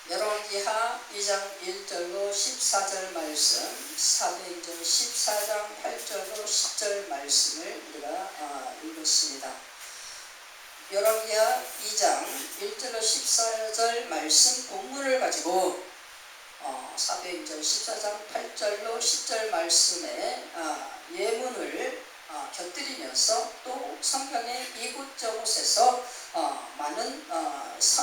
열왕기하 2장 1절로 14절 말씀, 사도행전 14장 8절로 10절 말씀을 우리가 읽었습니다. 열왕기하 2장 1절로 14절 말씀 본문을 가지고 사도행전 14장 8절로 10절 말씀의 예문을 곁들이면서 또 성경의 이곳저곳에서 많은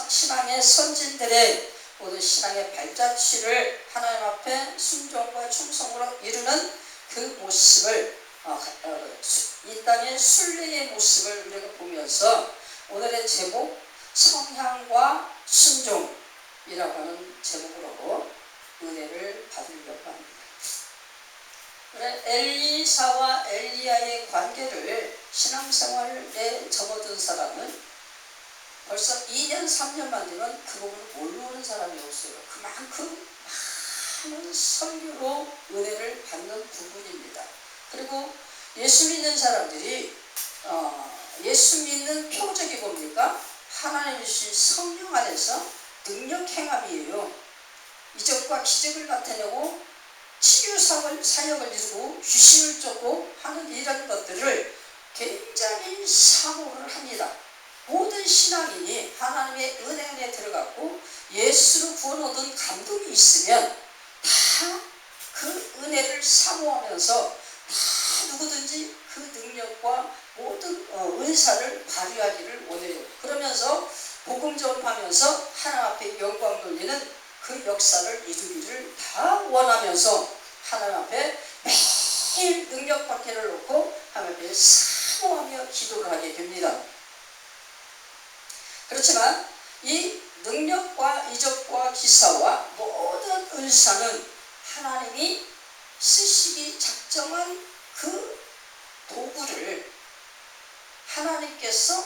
신앙의 선진들의 모든 신앙의 발자취를 하나님 앞에 순종과 충성으로 이루는 그 모습을 이 땅의 순례의 모습을 우리가 보면서 오늘의 제목 성향과 순종이라고 하는 제목으로 은혜를 받으려고 합니다. 엘리사와 엘리야의 관계를 신앙생활에 접어든 사람은 벌써 2년 3년만 되면 그 부분을 모르는 사람이 없어요. 그만큼 많은 설교로 은혜를 받는 부분입니다. 그리고 예수 믿는 사람들이 예수 믿는 표적이 뭡니까? 하나님의 성령 안에서 능력 행함이에요. 이적과 기적을 나타내고 치유 사역을 이루고 귀신을 쫓고 하는 이런 것들을 굉장히 사모를 합니다. 모든 신앙인이 하나님의 은혜 안에 들어갔고 예수로 구원 얻은 감동이 있으면 다 그 은혜를 사모하면서 다 누구든지 그 능력과 모든 은사를 발휘하기를 원해요. 그러면서 복음 전파하면서 하나님 앞에 영광 돌리는 그 역사를 이루기를 다 원하면서 하나님 앞에 매일 능력 받기를 놓고 하나님 앞에 사모하며 기도를 하게 됩니다. 그렇지만 이 능력과 이적과 기사와 모든 은사는 하나님이 쓰시기 작정한 그 도구를 하나님께서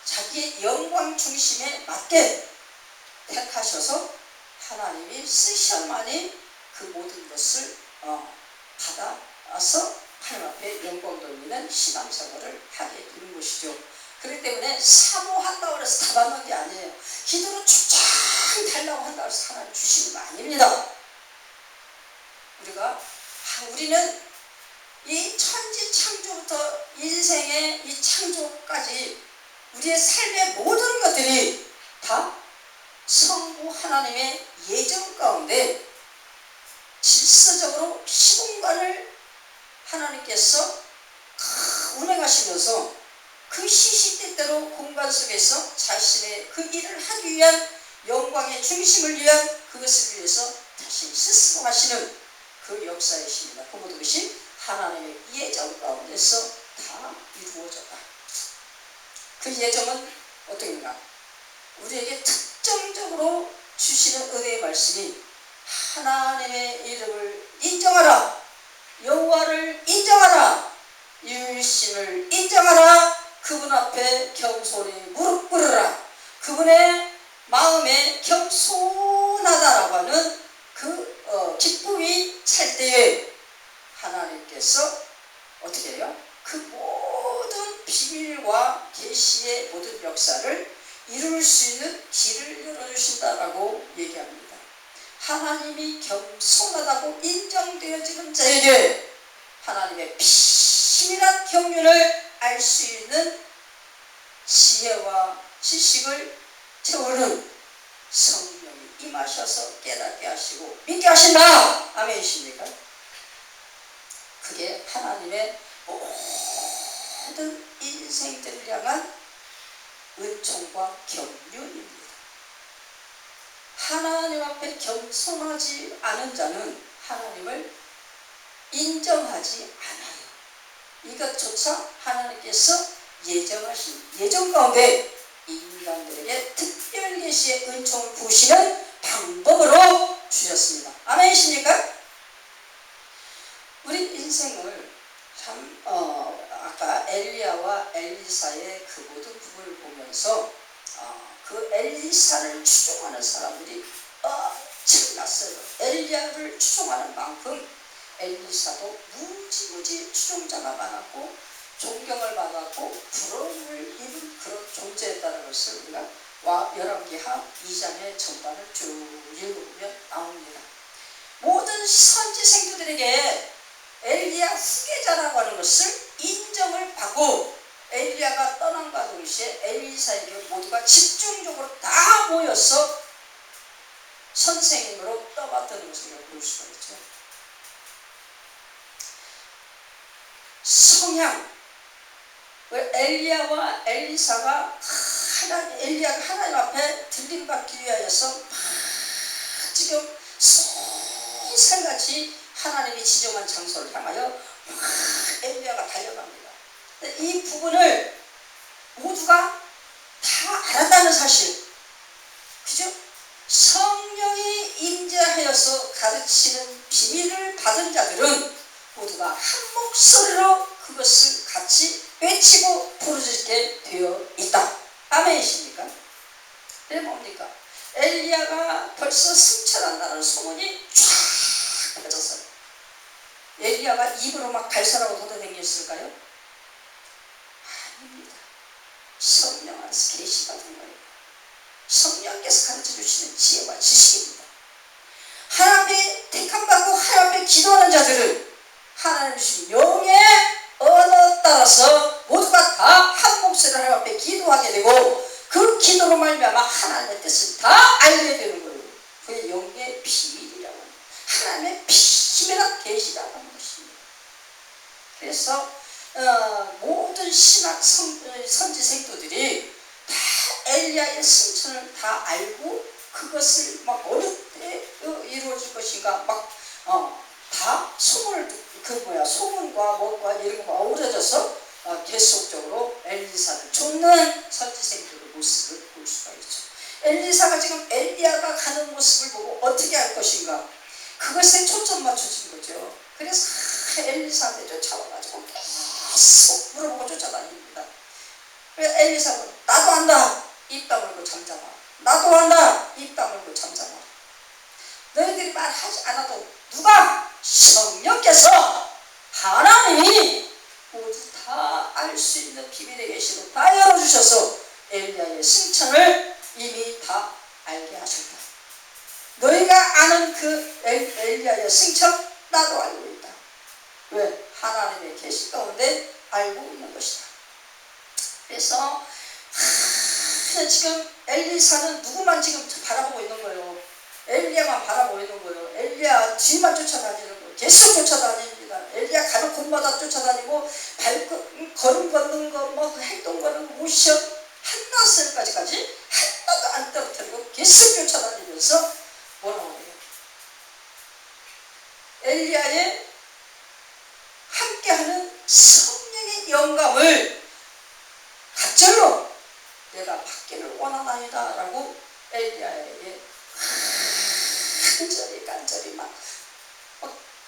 자기의 영광 중심에 맞게 택하셔서 하나님이 쓰셔야만이 그 모든 것을 받아서 하나님 앞에 영광 돌리는 신앙생활을 하게 되는 것이죠. 그렇기 때문에 사모한다고 해서 다 받는 게 아니에요. 기도로 축장 달라고 한다고 해서 하나님 주시는 거 아닙니다. 우리는 이 천지 창조부터 인생의 이 창조까지 우리의 삶의 모든 것들이 다 성부 하나님의 예정 가운데 질서적으로 시공간을 하나님께서 운행하시면서 그 시시때때로 공간 속에서 자신의 그 일을 하기 위한 영광의 중심을 위한 그것을 위해서 자신이 스스로 하시는 그 역사이십니다. 그 모든 것이 하나님의 예정 가운데서 다 이루어졌다. 그 예정은 어떻게인가? 우리에게 특정적으로 주시는 은혜의 말씀이 하나님의 이름을 인정하라, 여호와를 인정하라, 유일신을 인정하라, 그분 앞에 겸손히 무릎 꿇으라, 그분의 마음에 겸손하다라고 하는 그 기쁨이 찰 때에 하나님께서 어떻게 해요? 그 모든 비밀과 계시의 모든 역사를 이룰 수 있는 길을 열어주신다라고 얘기합니다. 하나님이 겸손하다고 인정되어지는 자에게 하나님의 비밀한 경륜을 알 수 있는 지혜와 지식을 채우는 성령이 임하셔서 깨닫게 하시고 믿게 하신다. 아멘이십니까? 그게 하나님의 모든 인생들을 향한 은총과 경륜입니다. 하나님 앞에 겸손하지 않은 자는 하나님을 인정하지 않아요. 이것조차 하나님께서 예정하신 예정 가운데 인간들에게 특별 계시의 은총을 부으시는 방법으로 주셨습니다. 아멘이십니까? 우리 인생을 참 아까 엘리야와 엘리사의 그 모든 부분을 보면서 그 엘리사를 추종하는 사람들이 엄청났어요. 엘리야를 추종하는 만큼 엘리사도 무지무지 추종자가 많았고 존경을 받았고 부러움을 입은 그런 존재였다는 것을 우리가 열왕기하 2장의 전반을 쭉 읽어보면 나옵니다. 모든 선지 생도들에게 엘리야 후계자라고 하는 것을 인정을 받고 엘리야가 떠남과 동시에 엘리사에게 모두가 집중적으로 다 모여서 선생님으로 떠받드는 것을 우리가 볼 수가 있죠. 성향, 엘리야와 엘리사가 엘리야가 하나님 앞에 들림받기 위하여서 지금 새살같이 하나님이 지정한 장소를 향하여 엘리야가 달려갑니다. 이 부분을 모두가 다 알았다는 사실, 그죠? 성령이 임재하여서 가르치는 비밀을 받은 자들은 모두가 한 목소리로 그것을 같이 외치고 부르짖게 되어 있다. 아멘이십니까? 그게 뭡니까? 엘리야가 벌써 승천한다는 소문이 쫙 퍼졌어요. 엘리야가 입으로 막 발설하고 돌아다녔을까요? 아닙니다. 성령 안에서 계시받은 거예요. 성령께서 가르쳐 주시는 지혜와 지식입니다. 하나님의 택함받고 하나님 앞에 기도하는 자들은 하나님 주신 영의 언어 따라서 모두가 다 한 목소리로 하나님 앞에 기도하게 되고 그 기도로 말미암아 하나님의 뜻을 다 알게 되는 거예요. 그게 영의 비밀이라고 합니다. 하나님의 비밀한 계시라고 하는 것입니다. 그래서 모든 신학 선지 생도들이 다 엘리야의 승천을 다 알고 그것을 막 어느 때 이루어질 것인가 막 다 소문을 소문과 뭐과 이런 거가 어우러져서 계속적으로 엘리사를 쫓는 선지생들의 모습을 볼 수가 있죠. 엘리사가 지금 엘리야가 가는 모습을 보고 어떻게 할 것인가 그것에 초점 맞춰진 거죠. 그래서 엘리사한테 쫓아와가지고 계속 물어보고 쫓아다닙니다. 그래서 엘리사가 나도 안다 입 다물고 잠잠아. 나도 안다 입 다물고 잠잠아. 너희들이 말하지 않아도 누가? 성령께서 하나님이 모두 다 알 수 있는 비밀의 계시로 다 열어주셔서 엘리야의 승천을 이미 다 알게 하셨다. 너희가 아는 그 엘리야의 승천 나도 알고 있다. 왜? 하나님의 계시 가운데 알고 있는 것이다. 그래서 지금 엘리사는 누구만 지금 바라보고 있는 거예요. 엘리야만 바라보고 있는 거예요. 엘리야 뒤만 쫓아다니는 거예요. 계속 쫓아다닙니다. 엘리야 가는 곳마다 쫓아다니고 걸음 걷는 거, 뭐 행동 거는 거 무시하 한나절까지까지 하나도 안 떨어뜨리고 계속 쫓아다니면서 뭐라고 해요? 엘리야의 함께하는 성령의 영감을 갑절로 내가 받기를 원하나이다 라고 엘리야에게 간절히 막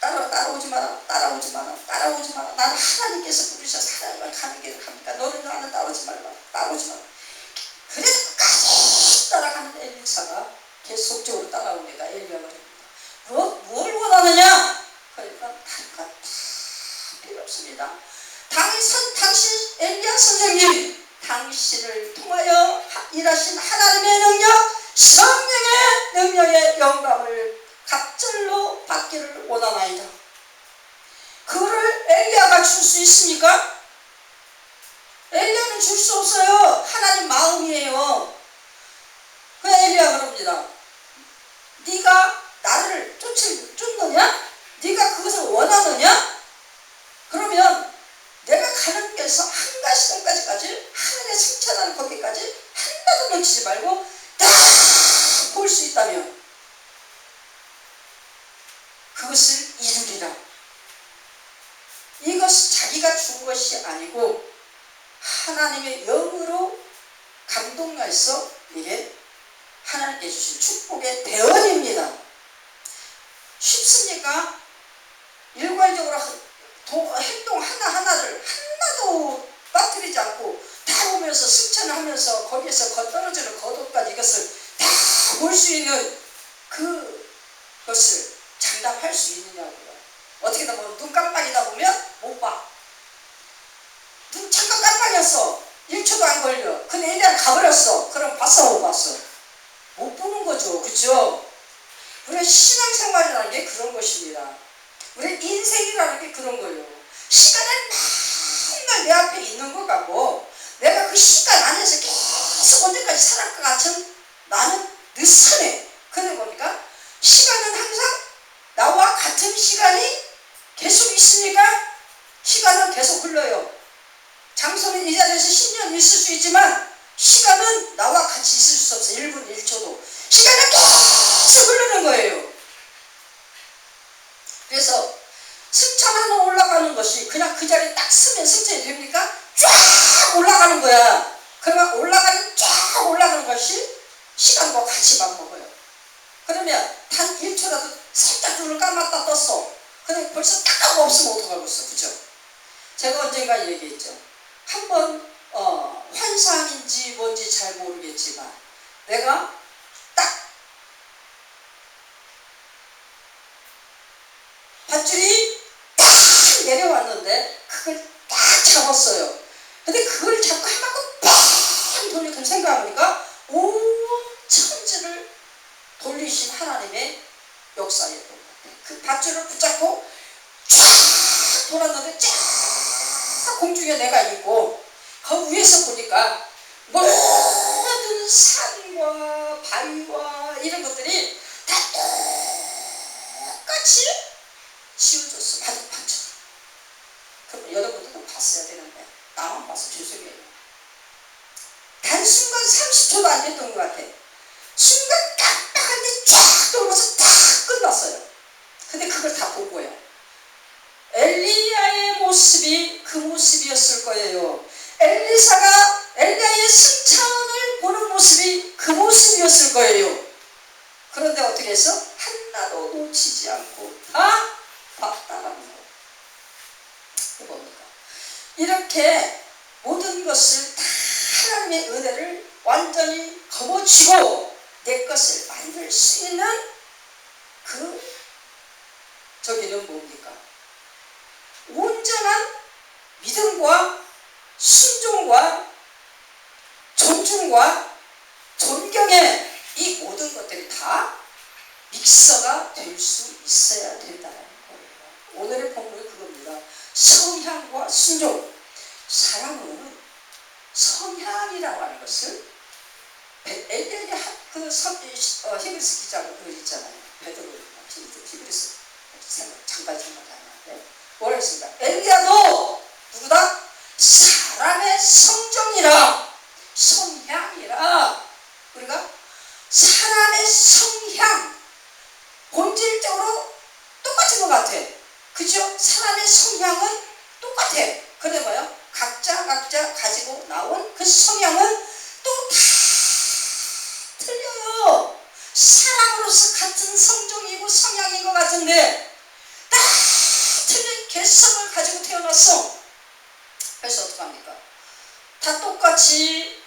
따라오지 마라. 나는 하나님께서 부르셔서 하나님을 가는 길을 갑니까? 너는 나는 따라오지 마라. 그래도 끝까지 따라가는 엘리사가 계속적으로 따라옵니다. 엘리야가 됩니다. 뭘 원하느냐? 그러니까 다른 것 다 필요 없습니다. 당신 엘리야 선생님, 당신을 통하여 일하신 하나님의 능력, 성령의 능력의 영감을 갑절로 받기를 원하나이다. 그거를 엘리야가 줄 수 있습니까? 엘리야는 줄 수 없어요. 하나님 마음이에요. 그 엘리야가 그럽니다. 네가 나를 쫓느냐? 네가 그것을 원하느냐? 그러면 내가 가는 길에서 한 가시점까지 하늘에 승천하는 거기까지 하나도 놓치지 말고 다 볼 수 있다면 그것을 이루리라. 이것은 자기가 준 것이 아니고 하나님의 영으로 감동하여서 이게 하나님께 주신 축복의 대언입니다. 쉽습니까? 일괄적으로 행동 하나하나를 하나도 빠뜨리지 않고 다 보면서 승천을 하면서 거기에서 떨어지는 거독까지 이것을 다 볼 수 있는 그것을 장담할 수 있느냐고요. 어떻게 보면 눈 깜빡이다 보면 못 봐. 눈 잠깐 깜빡였어. 1초도 안 걸려. 근데 엘리야는 가버렸어. 그럼 봤어 못 봤어? 못 보는 거죠. 그죠? 우리의 신앙생활이라는 게 그런 것입니다. 우리의 인생이라는 게 그런 거예요. 시간은 맨날 내 앞에 있는 것 같고 내가 그 시간 안에서 계속 언제까지 살아갈 것 같은 나는 늘 선해. 근데 뭡니까? 시간은 항상 나와 같은 시간이 계속 있습니까? 시간은 계속 흘러요. 장소는 이 자리에서 10년 있을 수 있지만 시간은 나와 같이 있을 수 없어. 1분 1초도. 시간은 계속 흐르는 거예요. 그래서 승천 하나 올라가는 것이 그냥 그 자리에 딱 서면 승천이 됩니까? 쫙 올라가는 거야. 그러면 쫙 올라가는 것이 시간과 같이 맞먹어요. 그러면 단 1초라도 살짝 눈을 감았다 떴어. 근데 벌써 딱 하고 없으면 어떡하고 있어. 그죠? 제가 언젠가 얘기했죠. 한번 환상인지 뭔지 잘 모르겠지만 내가 딱 밧줄이 딱 내려왔는데 그걸 딱 잡았어요. 근데 그걸 잡고 한 바퀴 팍 돌리고 생각하니까 온 천지를 돌리신 하나님의 역사였던 것 같아요. 그 밧줄을 붙잡고 쫙 돌았는데 쫙 공중에 내가 있고 그 위에서 보니까 모든 산과 바위와 이런 것들이 다 똑같이 지워졌어. 바둑판처럼. 그럼 여러분들도 봤어야 되는데 나만 봐서 죄송해요. 단순간 30초도 안 됐던 것 같아. 순간 깜빡한데 쫙 돌면서 다 끝났어요. 근데 그걸 다 본 거예요. 엘리야의 모습이 그 모습이었을 거예요. 엘리사가 엘리야의 승천을 보는 모습이 그 모습이었을 거예요. 그런데 어떻게 했어? 하나도 놓치지 않고 다 봤다라는 거예요. 이게 뭡니까? 이렇게 모든 것을 다 하나님의 은혜를 완전히 거머쥐고 내 것을 만들 수 있는 저기는 뭡니까? 온전한 믿음과 순종과 존중과 존경의 이 모든 것들이 다 믹서가 될 수 있어야 된다는 거예요. 오늘의 본문은 그겁니다. 성향과 순종. 사람은 성향이라고 하는 것을 엘리야의 히브리스 기자가 그거 있잖아요. 히브리스 잠깐 생각하는데 뭐라 했습니까? 엘리야도 누구다? 사람의 성정이라 성향이라. 우리가 사람의 성향 본질적으로 똑같은 것 같아. 그죠? 사람의 성향은 똑같아. 그런데 뭐요? 각자 가지고 나온 그 성향은 또 다 틀려요. 사람으로서 같은 성종이고 성향인 것 같은데 다 틀린 개성을 가지고 태어났어. 그래서 어떡합니까? 다 똑같이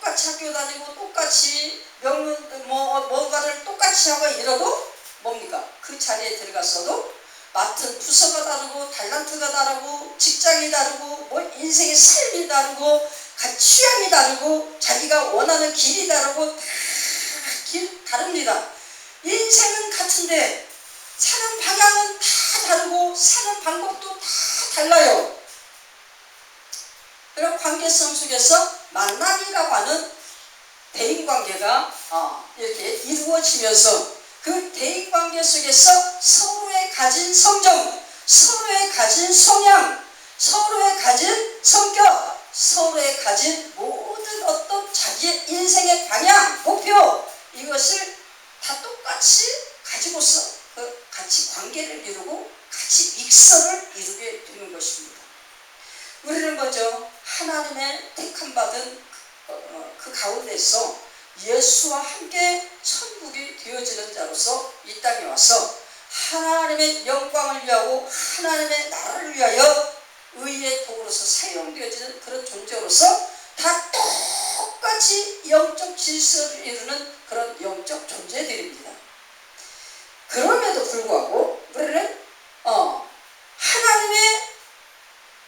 학교 다니고 똑같이 뭔가를 똑같이 하고 이러도 뭡니까? 그 자리에 들어갔어도 맡은 부서가 다르고 달란트가 다르고 직장이 다르고 인생의 삶이 다르고 취향이 다르고 자기가 원하는 길이 다르고 다 다릅니다. 인생은 같은데 사는 방향은 다 다르고 사는 방법도 다 달라요. 그런 관계성 속에서 만남이라고 하는 대인관계가 이렇게 이루어지면서 그 대인관계 속에서 서로의 가진 성정, 서로의 가진 성향, 서로의 가진 성격, 서로의 가진 모든 어떤 자기의 인생의 방향, 목표 이것을 다 똑같이 가지고서 같이 관계를 이루고 같이 믹서를 이루게 되는 것입니다. 우리는 먼저 하나님의 택함받은 그 가운데서 예수와 함께 천국이 되어지는 자로서 이 땅에 와서 하나님의 영광을 위하고 하나님의 나라를 위하여 의의 도구로서 사용되어지는 그런 존재로서 다 똑같이 영적 질서를 이루는 그런 영적 존재들입니다. 그럼에도 불구하고 우리는 하나님의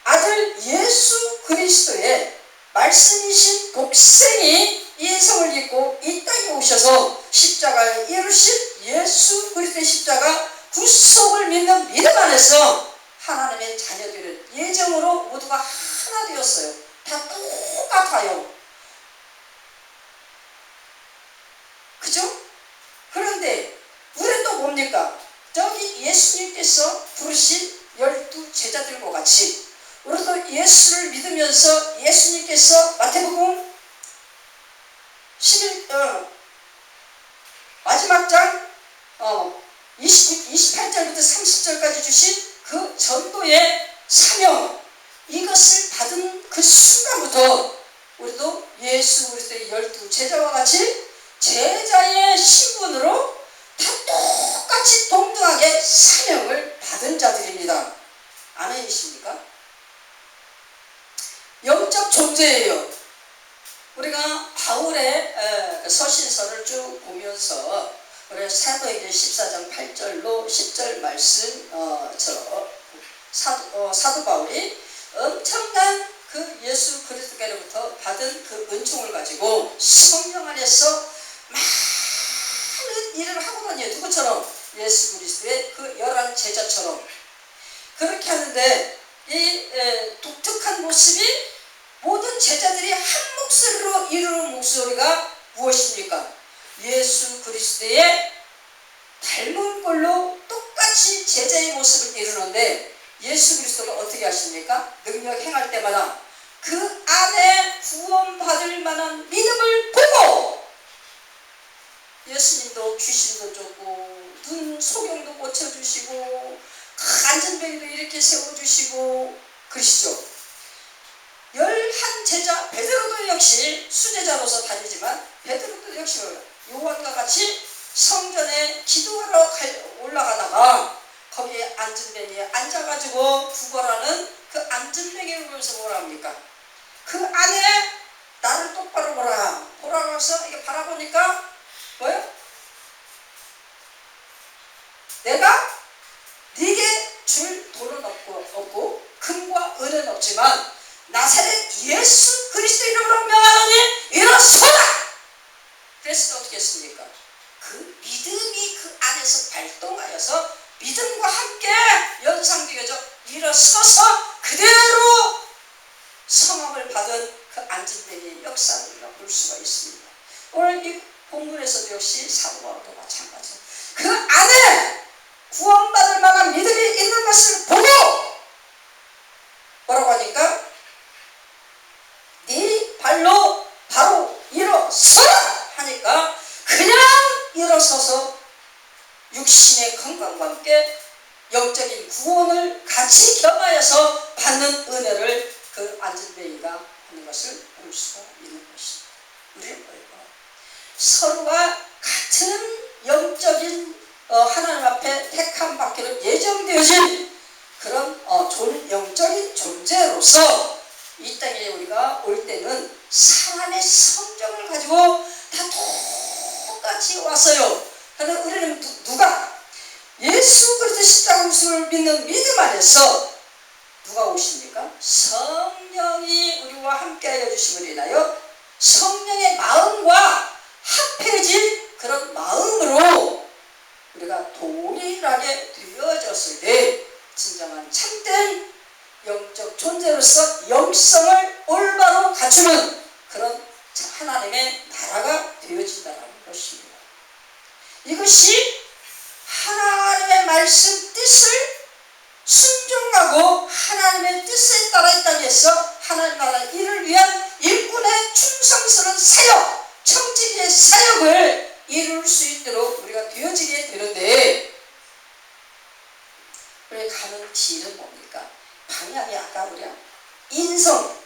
아들 예수 그리스도의 말씀이신 독생이 인성을 입고 이 땅에 오셔서 십자가에 이루신 예수 그리스도의 십자가 구속을 믿는 믿음 안에서 하나님의 자녀들은 예정으로 모두가 하나 되었어요. 다 똑같아요. 그죠? 그런데 우리는 또 뭡니까? 저기 예수님께서 부르신 12 제자들과 같이 우리도 예수를 믿으면서 예수님께서 마태복음 마지막 장 28절부터 30절까지 주신 그 전도의 사명, 이것을 받은 그 순간부터 우리도 예수 그리스도의 12 제자와 같이 제자의 신분으로 다 똑같이 동등하게 사명을 받은 자들입니다. 아멘이십니까? 영적 존재예요. 우리가 바울의 서신서를 쭉 보면서 우리가 사도행전 14장 8절로 10절 말씀처럼 사도 바울이 엄청난 그 예수 그리스도께로부터 받은 그 은총을 가지고 성령 안에서 많은 일을 하고 다녀요. 누구처럼? 예수 그리스도의 그 11 제자처럼 그렇게 하는데 이 독특한 모습이 모든 제자들이 한 목소리로 이루는 목소리가 무엇입니까? 예수 그리스도의 닮은 꼴로 똑같이 제자의 모습을 이루는데 예수 그리스도가 어떻게 하십니까? 능력 행할 때마다 그 안에 구원받을 만한 믿음을 보고 예수님도 귀신도 쫓고 눈 소경도 고쳐주시고 안전병도 이렇게 세워주시고 그러시죠. 11 제자 베드로도 역시 수제자로서 다니지만 베드로도 역시 요한과 같이 성전에 기도하러 올라가다가 거기에 안전뱅이에 앉아가지고 구걸하는 그 안전뱅이를 보면서 뭐라 합니까? 그 안에 나를 똑바로 보라고 해서 이게 바라보니까 뭐예요? 내가 네게 줄 돈은 없고 금과 은은 없지만 나사렛 예수 그리스도 이름으로 명하노니 일어서라! 그래서 어떻게 했습니까? 그 믿음이 그 안에서 발동하여서 믿음과 함께 연상되어져 일어서서 그대로 성함을 받은 그 안전뱅이의 역사를 우리가 볼 수가 있습니다. 오늘 이 본문에서도 역시 사도 바울도 마찬가지예요. 그 안에 구원받을 만한 믿음이 있는 것을 보고 뭐라고 하니까 네 발로 바로 일어서라 하니까 그냥 일어서서 육신의 건강과 함께 영적인 구원을 같이 겸하여서 받는 은혜를 그 안전뱅이가 하는 것을 볼 수가 있는 것입니다. 우리는 뭐예요? 서로가 같은 영적인 하나님 앞에 택함 받기로 예정되어진 그런 영적인 존재로서 이 땅에 우리가 올 때는 사람의 성정을 가지고 다 똑같이 왔어요. 그런데 우리는 누가? 예수 그리스도 십자가 구속을 믿는 믿음 안에서 누가 오십니까? 성령이 우리와 함께하여 주심을 인하여 성령의 마음과 합해진 그런 마음으로 우리가 동일하게 되어졌을 때 진정한 참된 영적 존재로서 영성을 올바로 갖추는 그런 하나님의 나라가 되어진다는 것입니다. 이것이 하나님의 말씀 뜻을 순종하고 하나님의 뜻에 따라 이 땅에서 하나님 나라 일을 위한 일꾼의 충성스러운 사역, 청지기의 사역을 이룰 수 있도록 우리가 되어지게 되는데 우리 가는 길은 뭡니까? 방향이 아까 우리가 인성,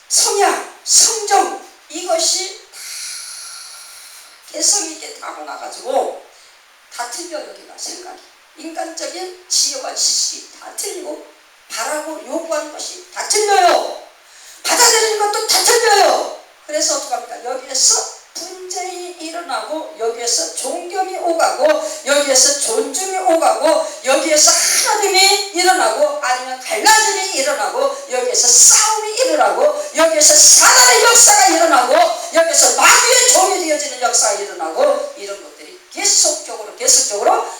성향, 성정 이것이 다 개성 있게 타고나가지고 다 틀려. 여기가 생각이 인간적인 지혜와 지식이 다 틀리고 바라고 요구하는 것이 다 틀려요. 받아들이는 것도 다 틀려요. 그래서 어떡합니까? 여기에서 분쟁이 일어나고 여기에서 존경이 오가고 여기에서 존중이 오가고 여기에서 하나님이 일어나고 아니면 갈라짐이 일어나고 여기에서 싸움이 일어나고 여기에서 사단의 역사가 일어나고 여기에서 마귀의 종이 되어지는 역사가 일어나고 이런 것들이 계속적으로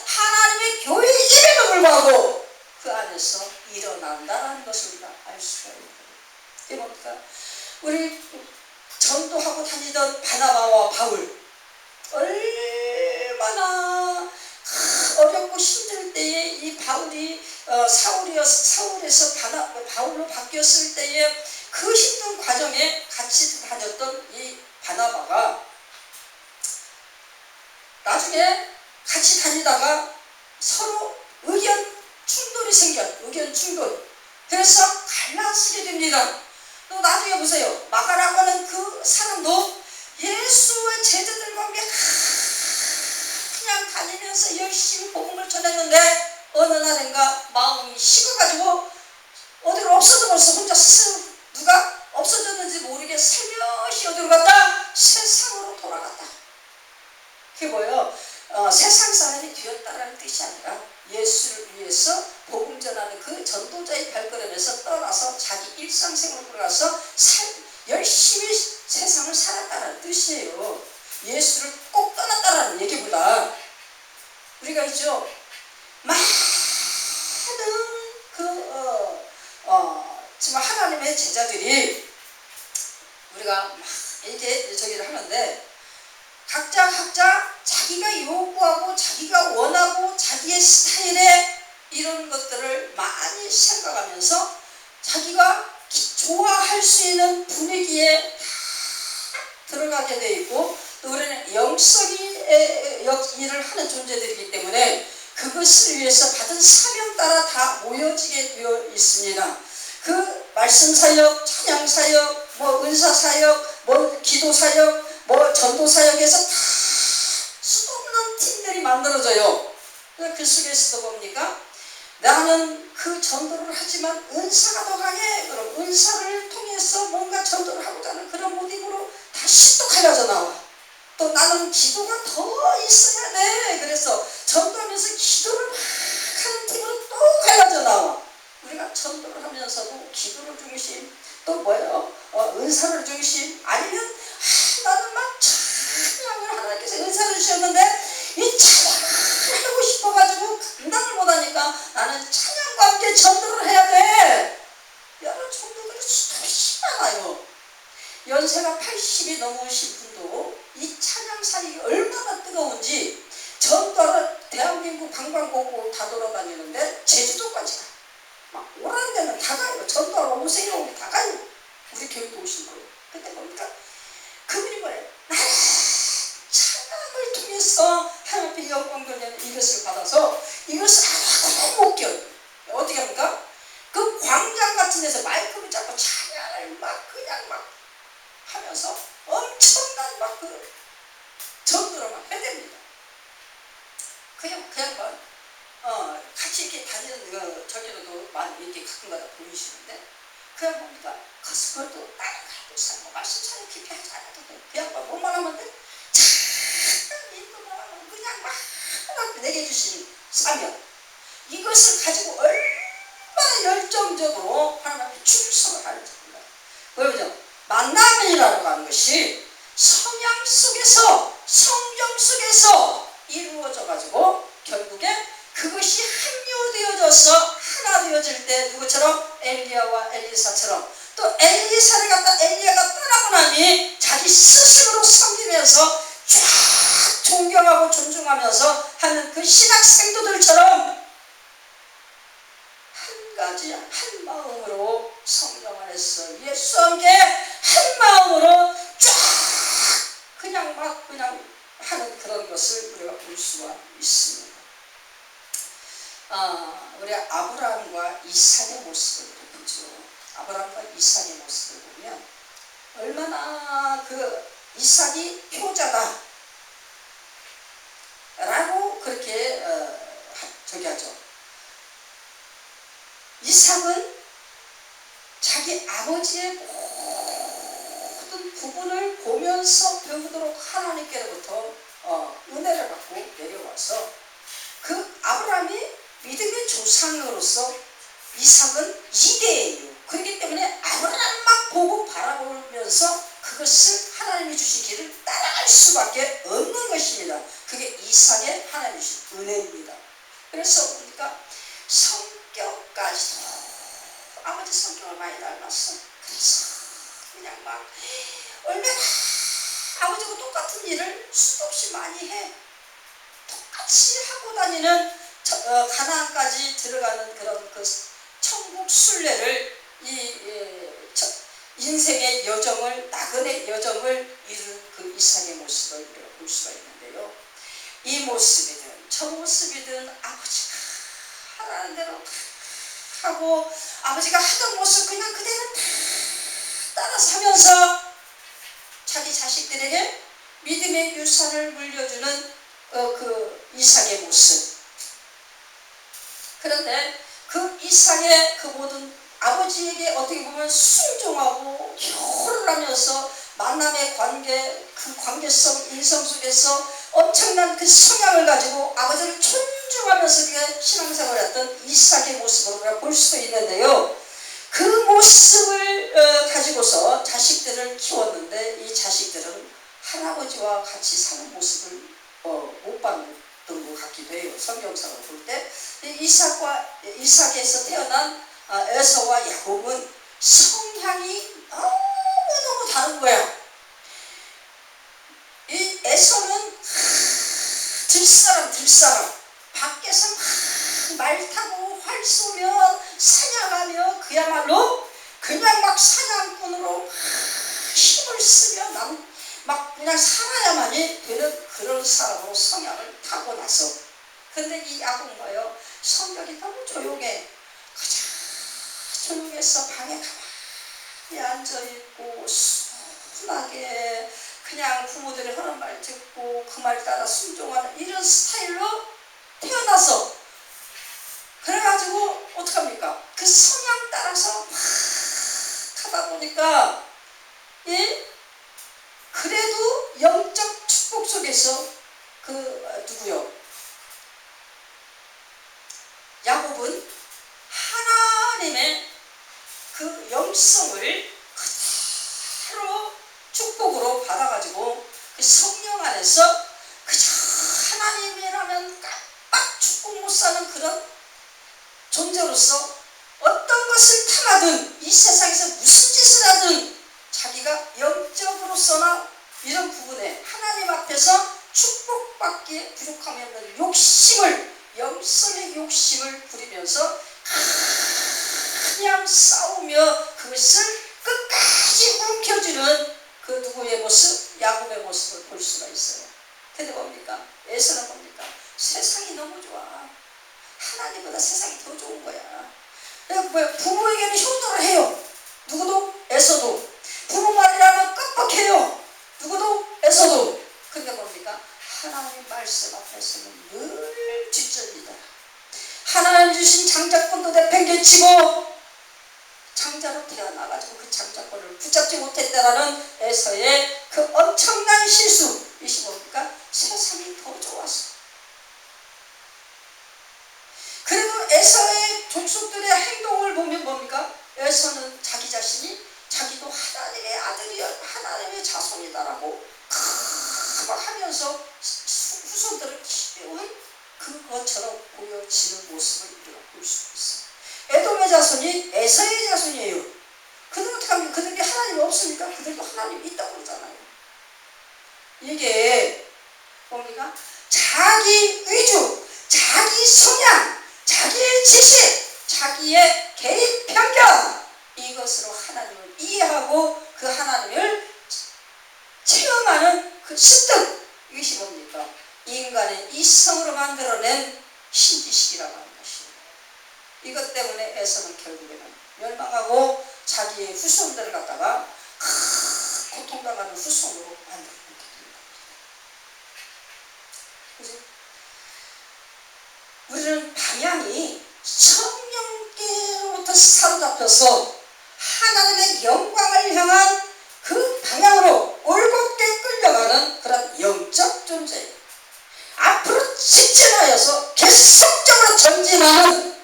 하나님의 교회임에도 불구하고 그 안에서 일어난다는 것을 우리가 알 수가 있는 거예요. 이게 뭡니까? 우리 전도하고 다니던 바나바와 바울 얼마나 어렵고 힘들 때에 이 바울이 사울에서 바울로 바뀌었을 때에 그 힘든 과정에 같이 다녔던 이 바나바가 나중에 같이 다니다가 서로 의견 충돌. 그래서 갈라지게 됩니다. 또 나중에 보세요. 마가라고 하는 그 사람도 예수의 제자들과 함께 그냥 다니면서 열심히 복음을 전했는데 어느 날인가 마음이 식어가지고 어디로 없어져버렸어. 혼자 스스로 누가 없어졌는지 모르게 살며시 어디로 갔다? 세상으로 돌아갔다. 그게 뭐예요? 세상 사람이 되었다라는 뜻이 아니라 예수를 위해서 복음 전하는 그 전도자의 발걸음에서 떠나서 자기 일상생활로 돌아가서 열심히 세상을 살았다는 뜻이에요. 예수를 꼭 떠났다라는 얘기보다 우리가 있죠. 많은 정말 하나님의 제자들이 우리가 막 이렇게 저기를 하는데 각자 자기가 요구하고 자기가 원하고 자기의 스타일의 이런 것들을 많이 생각하면서 자기가 좋아할 수 있는 분위기에 들어가게 돼 있고 또 우리는 영성이 일을 하는 존재들이기 때문에 그것을 위해서 받은 사명 따라 다 모여지게 되어 있습니다. 그 말씀사역, 찬양사역, 은사사역, 기도사역, 전도사역에서 다 수도 없는 팀들이 만들어져요. 그 속에서도 뭡니까? 나는 그 전도를 하지만 은사가 더 강해. 그럼 은사를 통해서 뭔가 전도를 하고자 하는 그런 모습으로 다시 또 갈라져 나와. 또 나는 기도가 더 있어야 돼. 그래서 전도하면서 기도를 막 하는 팀으로 또 갈라져 나와. 우리가 전도를 하면서도 기도를 중심, 또 뭐예요? 은사를 중심, 아니면 나는 막 찬양을 하나님께서 은사를 주셨는데 이 찬양을 하고 싶어가지고 감당을 못하니까 나는 찬양과 함께 전도를 해야 돼. 여러 종교들이 수없이 많아요. 연세가 80이 넘으신 분도 이 찬양사역이 얼마나 뜨거운지 전도를 대한민국 관광국으로 다 돌아다니는데 제주도까지 가. 막 오라는 데는 다 가요. 전도하러 오세요. 다 가요. 우리 교육도 오신 거예요. 근데 뭡니까? 그분이 뭐예요? 나는 찬양을 통해서 하나님 앞에 영광 돌리는 이것을 받아서 이것을 하나도 못 견뎌요. 어떻게 합니까? 그 광장 같은 데서 마이크를 잡고 찬양을 그냥 하면서 엄청난 전도를 해댑니다. 그냥 같이 이렇게 다니는 저기로도 많이 이렇게 가끔가다 보이시는데 그냥 뭡니까? 그것도 따라가고 살고 말씀 참 깊이 하지 않아도 돼. 그냥 뭐만 하면 돼? 찬양 인도만 하면 그냥 하나님 내게 주신 사명 이것을 가지고 얼마나 열정적으로 하나님 앞에 충성을 하는지 몰라요. 왜죠? 만남이라고 하는 것이 성향 속에서 성경 속에서 이루어져 가지고 결국에 그것이 합류되어져서 하나 되어질 때 누구처럼 엘리야와 엘리사처럼 또 엘리야가 떠나고 나니 자기 스스로 섬기면서 쫙 존경하고 존중하면서 하는 그 신학 생도들처럼 한 마음으로 성령 안에서 예수와 함께 한 마음으로 쫙 그냥 하는 그런 것을 우리가 볼 수가 있습니다. 우리 아브라함과 이삭의 모습을 보죠. 아브라함과 이삭의 모습을 보면 얼마나 그 이삭이 효자다 라고 그렇게 하죠. 이삭은 자기 아버지의 모든 부분을 보면서 배우도록 길을 따라갈 수밖에 없는 것입니다. 그게 이삭의 하나님 주신 은혜입니다. 그래서 보니까 성격까지도 아버지 성격을 많이 닮았어. 그래서 그냥 막 얼마나 아버지하고 똑같은 일을 수도 없이 많이 해. 똑같이 하고 다니는 가나안까지 들어가는 그런 그 천국 순례를 인생의 여정을 나그네 여정을 이룬 그 이삭의 모습을 우리가 볼 수가 있는데요. 이 모습이든 저 모습이든 아버지가 하라는 대로 하고 아버지가 하던 모습 그냥 그대로 다 따라서 하면서 자기 자식들에게 믿음의 유산을 물려주는 그 이삭의 모습. 그런데 그 이삭의 그 모든 아버지에게 어떻게 보면 순종하고 효를 하면서 만남의 관계, 그 관계성, 인성 속에서 엄청난 그 성향을 가지고 아버지를 존중하면서 신앙생활을 했던 이삭의 모습으로 우리가 볼 수도 있는데요. 그 모습을 가지고서 자식들을 키웠는데 이 자식들은 할아버지와 같이 사는 모습을 못 봤던 것 같기도 해요. 성경상을 볼 때 이삭에서 태어난 에서와 야곱은 성향이 너무너무 다른 거야. 이 에서는 들사람 밖에서 말 타고 활 쏘며 사냥하며 그야말로 그냥 막 사냥꾼으로 힘을 쓰며 막 그냥 살아야만이 되는 그런 사람으로 성향을 타고나서. 근데 이 야곱은요, 성격이 너무 조용해. 가장 조용해서 방에 가만히 앉아있고 순하게 그냥 부모들이 하는 말 듣고 그 말 따라 순종하는 이런 스타일로 태어나서, 그래가지고 어떡합니까? 그 성향 따라서 막 하다 보니까 그래도 영적 축복 속에서 누구요? 야곱은 하나님의 그 영성을 그대로 축복으로 받아가지고 그 성령 안에서 그저 하나님이라면 깜빡 죽고 못 사는 그런 존재로서 어떤 것을 탐하든 이 세상에서 무슨 짓을 하든 자기가 영적으로서나 이런 부분에 하나님 앞에서 축복받기에 부족함이 없는 영성의 욕심을 부리면서 그냥 싸우며 그것을 끝까지 움켜쥐는 그 누구의 모습? 야곱의 모습을 볼 수가 있어요. 근데 뭡니까? 에서는 뭡니까? 세상이 너무 좋아. 하나님보다 세상이 더 좋은 거야. 부모에게는 효도를 해요. 누구도? 에서도. 부모 말이라면 깜빡해요. 누구도? 에서도. 근데 뭡니까? 하나님 말씀 앞에서는 늘 뒷전이다. 하나님 주신 장자권도 내팽개치고 장자로 태어나가지고 그 장자권을 붙잡지 못했다라는 에서의 그 엄청난 실수. 이것이 뭡니까? 세상이 더 좋았어. 그래도 에서의 족속들의 행동을 보면 뭡니까? 에서는 자기 자신이 자기도 하나님의 아들이야, 하나님의 자손이다라고 막 하면서 후손들을 키운 그것처럼 보여지는 모습을 우리가 볼 수 있어요. 에돔의 자손이 에서의 자손이에요. 그들은 어떻게 합니까? 그들에게 하나님이 없습니까? 그들도 하나님이 있다고 그러잖아요. 이게 뭡니까? 자기 위주, 자기 성향, 자기의 지식, 자기의 개인 편견, 이것으로 하나님을 이해하고 그 하나님을 체험하는 그 습득, 이것이 뭡니까? 인간의 이성으로 만들어낸 신지식이라고 하는 것입니다. 이것 때문에 에서는 결국에는 멸망하고 자기의 후손들을 갖다가 고통당하는 후손으로 만들어낸 겁니다. 그지? 우리는 방향이 성령께로부터 사로잡혀서 하나님의 영광을 향한 그 방향으로 올곧게 끌려가는 그런 영적 존재예요. 앞으로 직진하여서 계속적으로 전진하는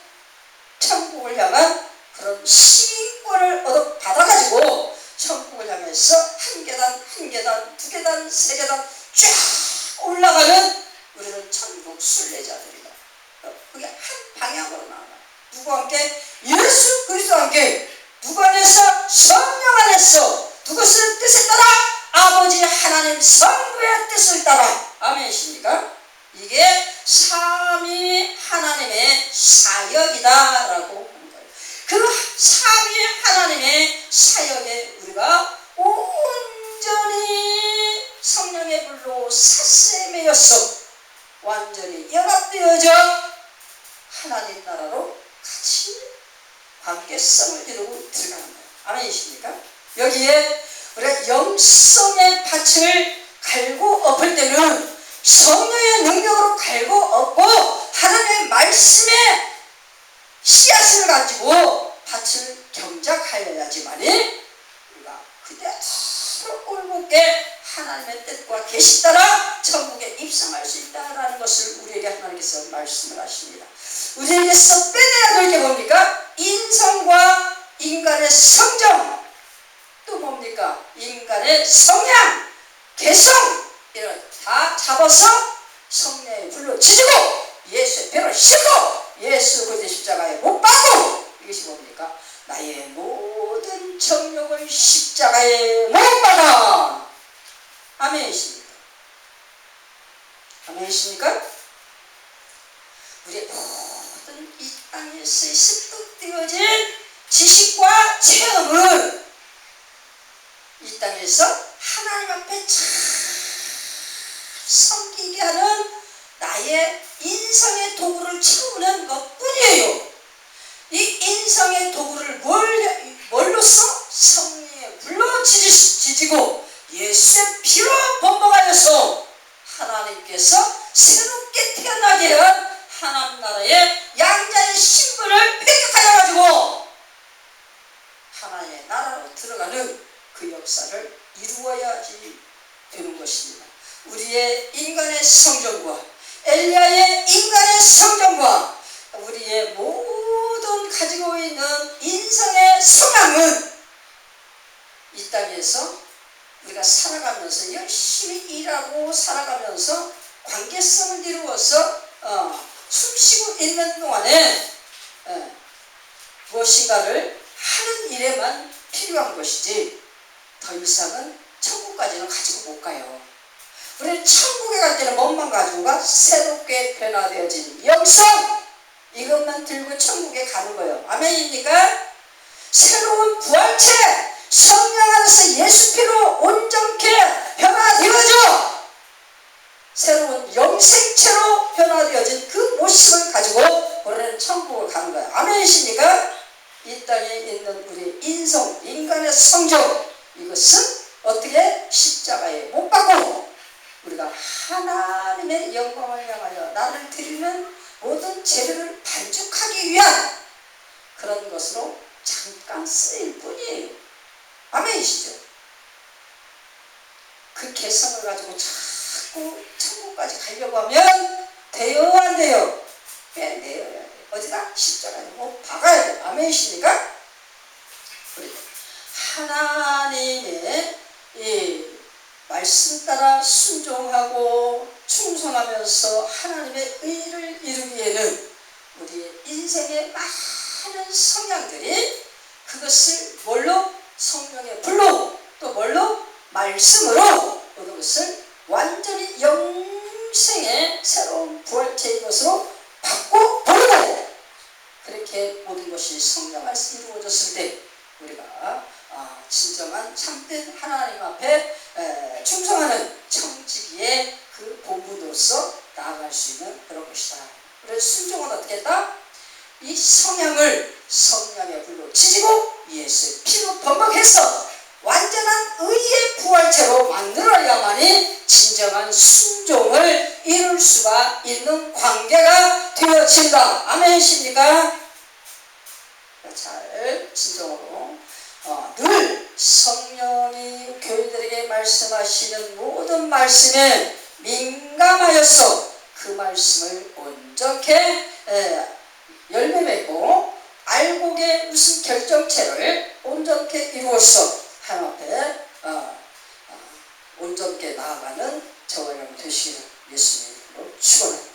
천국을 향한 그런 시민권을 받아가지고 천국을 향해서 한 계단 한 계단 두 계단 하나님 성부의 뜻을 따라. 아멘이십니까? 이게 삼위 하나님의 사역이다라고 하는 거예요. 그 삼위 하나님의 사역에 우리가 온전히 성령의 불로 삿셈매여서 완전히 연합되어져 하나님 나라로 같이 관계성을 이루고 들어가는 거예요. 아멘이십니까? 여기에 우리가 영성의 밭을 갈고 엎을 때는 성령의 능력으로 갈고 엎고 하나님의 말씀의 씨앗을 가지고 밭을 경작하여야지만이 우리가 그대로 올곧게 하나님의 뜻과 계시 따라 천국에 입성할 수 있다라는 것을 우리에게 하나님께서 말씀을 하십니다. 우리에게서 빼내야 될 게 뭡니까? 인성과 인간의 성정, 또 뭡니까? 인간의 성향, 개성, 이런 다 잡아서 성령의 불로 지지고 예수의 배로 싣고 예수 그리스도의 십자가에 못 박고, 이것이 뭡니까? 나의 모든 정욕을 십자가에 못 박아. 아멘이십니까? 아멘이십니까? 우리의 모든 이 땅에서 습득되어진 지식과 체험은 이 땅에서 하나님 앞에 참 섬기게 하는 나의 인성의 도구를 채우는 것뿐이에요. 이 인성의 도구를 뭘로써? 성령의 불로 지지고 예수의 피로 범벅하여서 하나님께서 새롭게 태어나게 한 하나님 나라의 양자의 신분을 획득하여 가지고 하나님의 나라로 들어가는 그 역사를 이루어야지 되는 것입니다. 우리의 인간의 성정과 엘리야의 인간의 성정과 우리의 모든 가지고 있는 인성의 성향은 이 땅에서 우리가 살아가면서 열심히 일하고 살아가면서 관계성을 이루어서 숨쉬고 있는 동안에 무엇인가를 하는 일에만 필요한 것이지 더 이상은 천국까지는 가지고 못 가요. 우리는 천국에 갈 때는 뭔만 가지고 가? 새롭게 변화되어진 영성, 이것만 들고 천국에 가는 거예요. 아멘입니까? 새로운 부활체, 성령 안에서 예수 피로 온전케 변화되어져 새로운 영생체로 변화되어진 그 모습을 가지고 우리는 천국을 가는 거예요. 아멘이십니까? 이 땅에 있는 우리 인성, 인간의 성적, 이것은 어떻게? 십자가에 못 박고 우리가 하나님의 영광을 향하여 나를 드리는 모든 재료를 반죽하기 위한 그런 것으로 잠깐 쓰일 뿐이에요. 아멘이시죠? 그 개성을 가지고 자꾸 천국까지 가려고 하면 돼요, 안 돼요? 빼내어야 돼요. 어디다? 십자가에 못 박아야 돼요. 아멘이십니까? 하나님의 이 말씀 따라 순종하고 충성하면서 하나님의 의를 이루기에는 우리의 인생의 많은 성향들이 그것을 뭘로? 성령의 불로, 또 뭘로? 말씀으로 그것을 완전히 영생의 새로운 부활체의 것으로 바꿔 버리고, 그렇게 모든 것이 성령 안에서 이루어졌을 때 우리가 진정한 참된 하나님 앞에 충성하는 청지기의 그 본분으로서 나아갈 수 있는 그런 것이다. 그래서 순종은 어떻게 했다? 이 성향을 성령의 불로 지지고 예수의 피로 범벅해서 완전한 의의 부활체로 만들어야만이 진정한 순종을 이룰 수가 있는 관계가 되어진다. 아멘이십니까? 잘 진정으로 늘 성령이 교인들에게 말씀하시는 모든 말씀에 민감하여서 그 말씀을 온전케 열매 맺고 알곡의 무슨 결정체를 온전케 이루어서 하나님 앞에 온전케 나아가는 저와 여러분 되시기를 예수님으로 축원합니다.